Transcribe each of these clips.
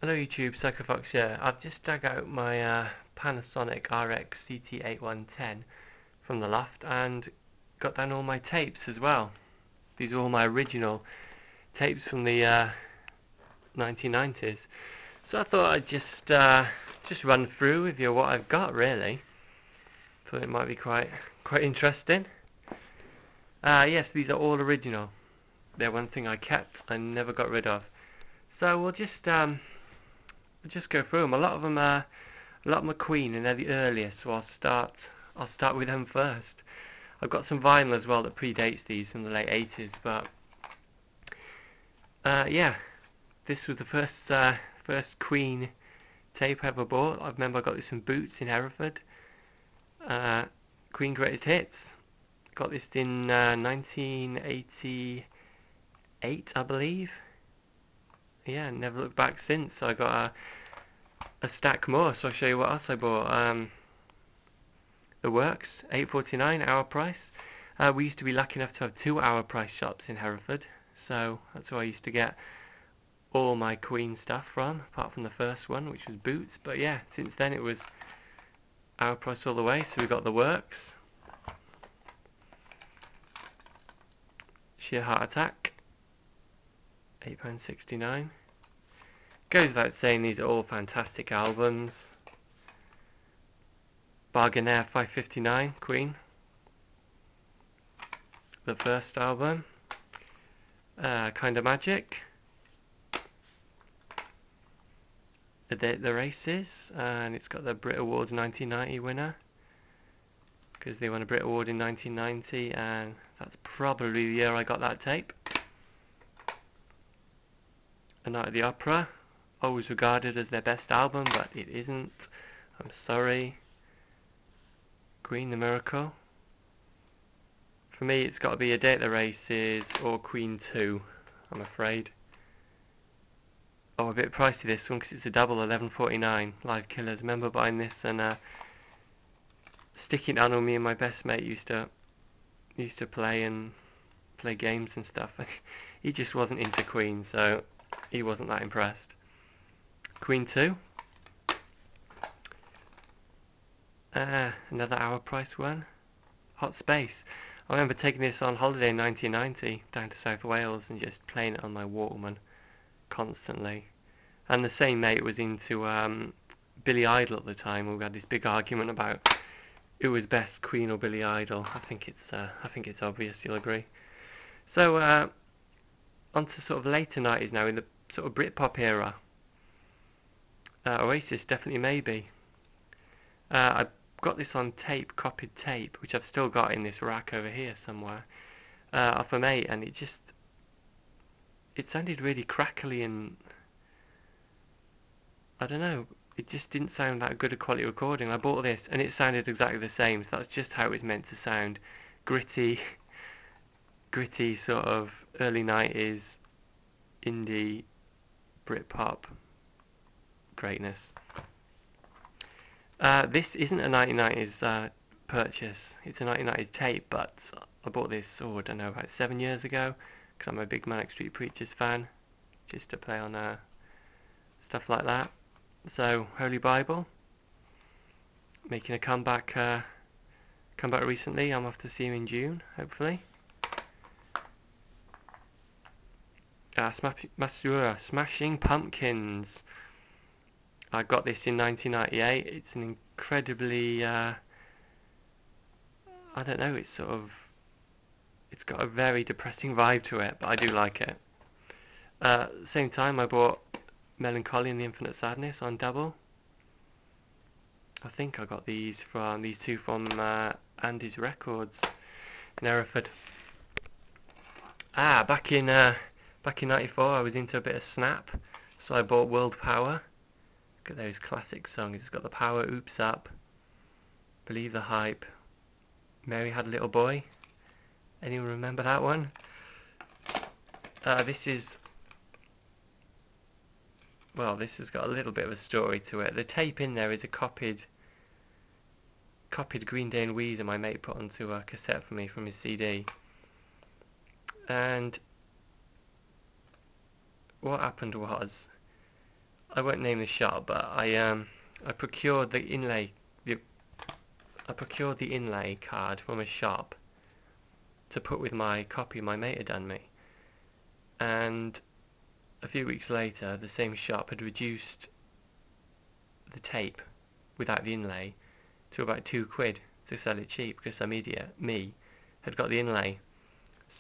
Hello YouTube, Psychofox here. I've just dug out my Panasonic RX CT8110 from the loft and got down all my tapes as well. These are all my original tapes from the 1990s. So I thought I'd just run through with you what I've got really. Thought it might be quite interesting. Yes, these are all original. They're one thing I kept and never got rid of. So we'll just go through them. A lot of them are Queen, and they're the earliest. So I'll start with them first. I've got some vinyl as well that predates these from the late 80s, but yeah, this was the first Queen tape I ever bought. I remember I got this from Boots in Hereford. Queen Greatest Hits. Got this in 1988, I believe. Yeah, never looked back since. So I got a stack more, so I'll show you what else I bought. The Works, $8.49 hour price. We used to be lucky enough to have 2 hour price shops in Hereford, so that's where I used to get all my Queen stuff from, apart from the first one, which was Boots. But yeah, since then it was hour price all the way. So we got The Works, Sheer Heart Attack, £8.69. Goes without saying, these are all fantastic albums. Bargainaire, $5.59, Queen, the first album. Kinda Magic, A Day at the Races, and it's got the Brit Awards 1990 winner, because they won a Brit Award in 1990, and that's probably the year I got that tape. A Night at the Opera, always regarded as their best album, but it isn't. I'm sorry. Queen, The Miracle. For me, it's got to be A Day at the Races or Queen 2, I'm afraid. Oh, a bit pricey this one because it's a double, $11.49. Live Killers. Remember buying this and sticking it on when me and my best mate used to play games and stuff. He just wasn't into Queen, so he wasn't that impressed. Queen 2. Another hour price one. Hot Space. I remember taking this on holiday in 1990 down to South Wales and just playing it on my Walkman constantly. And the same mate was into Billy Idol at the time, and we had this big argument about who was best, Queen or Billy Idol. I think it's obvious, you'll agree. So on to sort of later 90s now, in the sort of Britpop era. Oasis, Definitely Maybe. I got this on tape, copied tape, which I've still got in this rack over here somewhere, off a mate, and it sounded really crackly, and I don't know, it just didn't sound that good a quality recording. I bought this and it sounded exactly the same, so that's just how it was meant to sound. Gritty sort of early 90s indie Britpop greatness. This isn't a 1990s purchase, it's a 1990s tape, but I bought this, I don't know, about 7 years ago, because I'm a big Manic Street Preachers fan, just to play on stuff like that. So, Holy Bible, making a comeback recently. I'm off to see him in June, hopefully. Smashing Pumpkins. I got this in 1998. It's an incredibly, I don't know, it's got a very depressing vibe to it, but I do like it. Same time I bought Melancholy and the Infinite Sadness on double. I think I got these two from Andy's Records in Hereford. Back in '94 I was into a bit of Snap, so I bought World Power. Look at those classic songs. It's got The Power, Oops Up, Believe the Hype, Mary Had a Little Boy. Anyone remember that one? This has got a little bit of a story to it. The tape in there is a copied Green Day and Weezer my mate put onto a cassette for me from his CD. And what happened was, I won't name the shop, but I procured the inlay. I procured the inlay card from a shop to put with my copy my mate had done me, and a few weeks later the same shop had reduced the tape without the inlay to about £2 to sell it cheap, because some idiot, me, had got the inlay.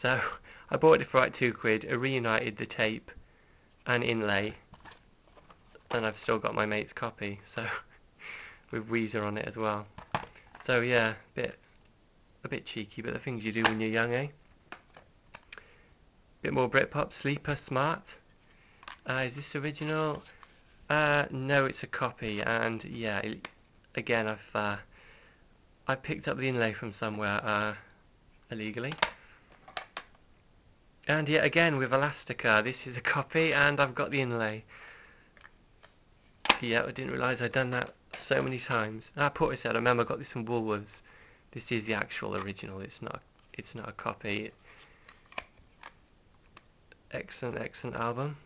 So I bought it for about £2, I reunited the tape and inlay, and I've still got my mate's copy, so with Weezer on it as well. So yeah, a bit cheeky, but the things you do when you're young, eh? Bit more Britpop, Sleeper, Smart. Is this original? No, it's a copy, and yeah, again, I picked up the inlay from somewhere illegally. And yet again with Elastica, this is a copy, and I've got the inlay. Yeah, I didn't realise I'd done that so many times. Portishead, I remember I got this from Woolworths. This is the actual original. It's not a copy. Excellent album.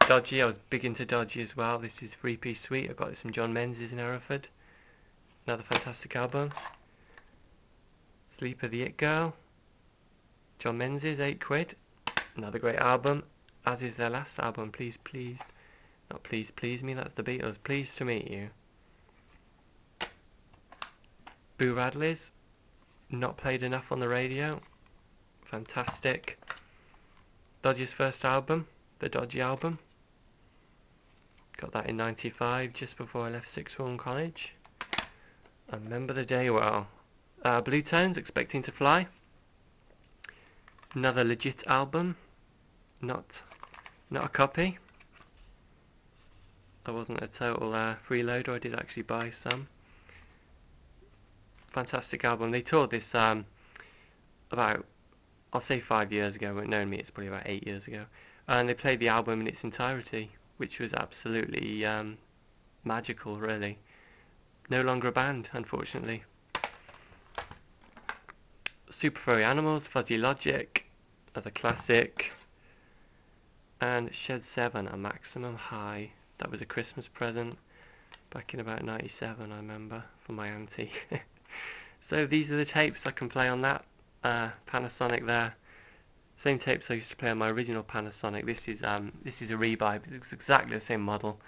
Dodgy, I was big into Dodgy as well. This is 3-piece suite. I got this from John Menzies in Hereford. Another fantastic album. Sleeper, The It Girl. John Menzies, £8. Another great album, as is their last album, Please Please. Not Please Please Me, that's the Beatles. Pleased to Meet You. Boo Radley's, Not Played Enough on the Radio. Fantastic. Dodgy's first album, the Dodgy album. Got that in '95, just before I left sixth form college. I remember the day well. Blue Tones, Expecting to Fly. Another legit album. Not a copy. I wasn't a total freeloader, I did actually buy some. Fantastic album. They toured this about, I'll say 5 years ago, but knowing me it's probably about 8 years ago. And they played the album in its entirety, which was absolutely magical, really. No longer a band, unfortunately. Super Furry Animals, Fuzzy Logic, another classic. And Shed 7, A Maximum High. That was a Christmas present back in about '97, I remember, from my auntie. So these are the tapes I can play on that Panasonic there. Same tapes I used to play on my original Panasonic. This is a rebuy, but it's exactly the same model.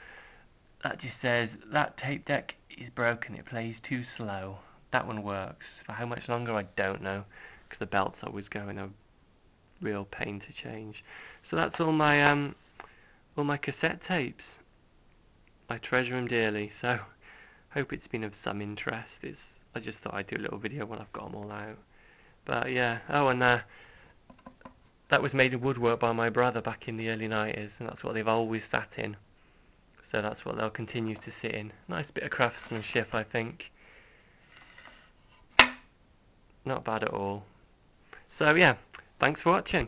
That just says, that tape deck is broken, it plays too slow. That one works. For how much longer, I don't know, because the belt's always going a real pain to change. So that's all my cassette tapes. I treasure them dearly, so hope it's been of some interest. I just thought I'd do a little video when I've got them all out. But yeah, oh, and that was made in woodwork by my brother back in the early '90s, and that's what they've always sat in. So that's what they'll continue to sit in. Nice bit of craftsmanship, I think. Not bad at all. So yeah, thanks for watching.